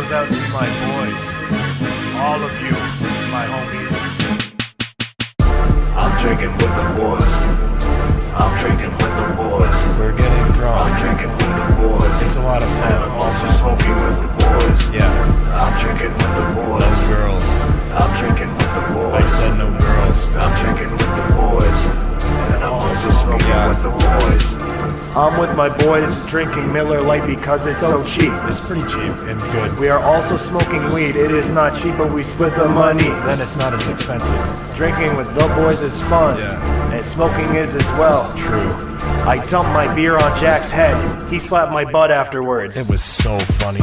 goes out to my boys. All of you, my homies. I'm drinking with the boys. I'm drinking with the boys. We're getting drunk. I'm drinking with the boys. It's a lot of And I'm fun. also smoking with the boys. Yeah. I'm drinking with the boys. No girls. I'm drinking with the boys. I said no girls. I'm drinking with the boys. And I'm also smoking with the boys. I'm with my boys drinking Miller Lite because it's so cheap. It's pretty cheap and good. We are also smoking weed. It is not cheap, but we split the money. Then it's not as expensive. Drinking with the boys is fun, Yeah. and smoking is as well. True. I dumped my beer on Jack's head. He slapped my butt afterwards. It was so funny.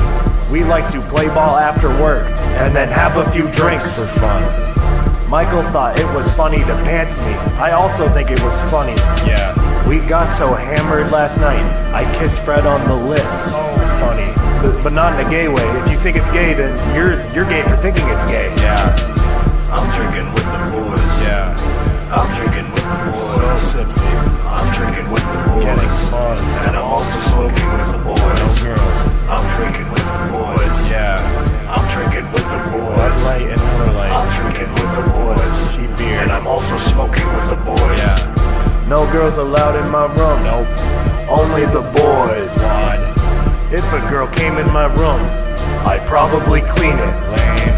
We like to play ball after work, and then have a few drinks. For fun. Michael thought it was funny to pants me. I also think it was funny. Yeah. We got so hammered last night, I kissed Fred on the lips. So funny. But not in a gay way. If you think it's gay, then you're gay for thinking it's gay. Yeah. I'm drinking with the boys. Yeah. I'm drinking with the So boys. tipsy. I'm drinking with the boys. Getting fun. And I'm also smoking with the No boys. girls. I'm drinking with the boys. Yeah. I'm drinking with the Bud boys. Light and Miller Lite. I'm drinking with the boys. Cheap beer. And I'm also smoking with the boys. Yeah. No girls allowed in my room. Nope. Only the boys. Odd. If a girl came in my room, I'd probably clean it. Lame.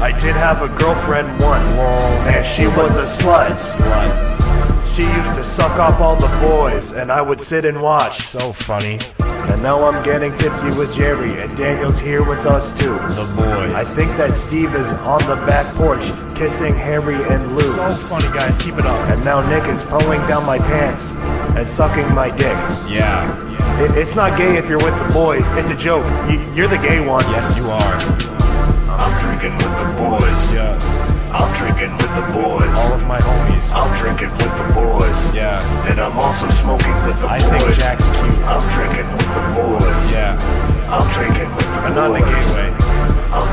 I did have a girlfriend once, and she was a slut. Slut. She used to suck off all the boys, and I would sit and watch. So funny. And now I'm getting tipsy with Jerry, and Daniel's here with us too. The boys. I think that Steve is on the back porch, kissing Harry and Lou. So funny, guys. Keep it up. And now Nick is pulling down my pants and sucking my dick. Yeah. It's not gay if you're with the boys. It's a joke. You're the gay one. Yes, you are. I'm drinking with the boys. Yeah. I'm drinking with the boys. All of my homies. I'm drinking with the boys. Yeah. And I'm also smoking with the I boys. think Jack's cute. I'm drinking with the boys. Yeah. I'm drinking with the But boys. not in a gay way. I'm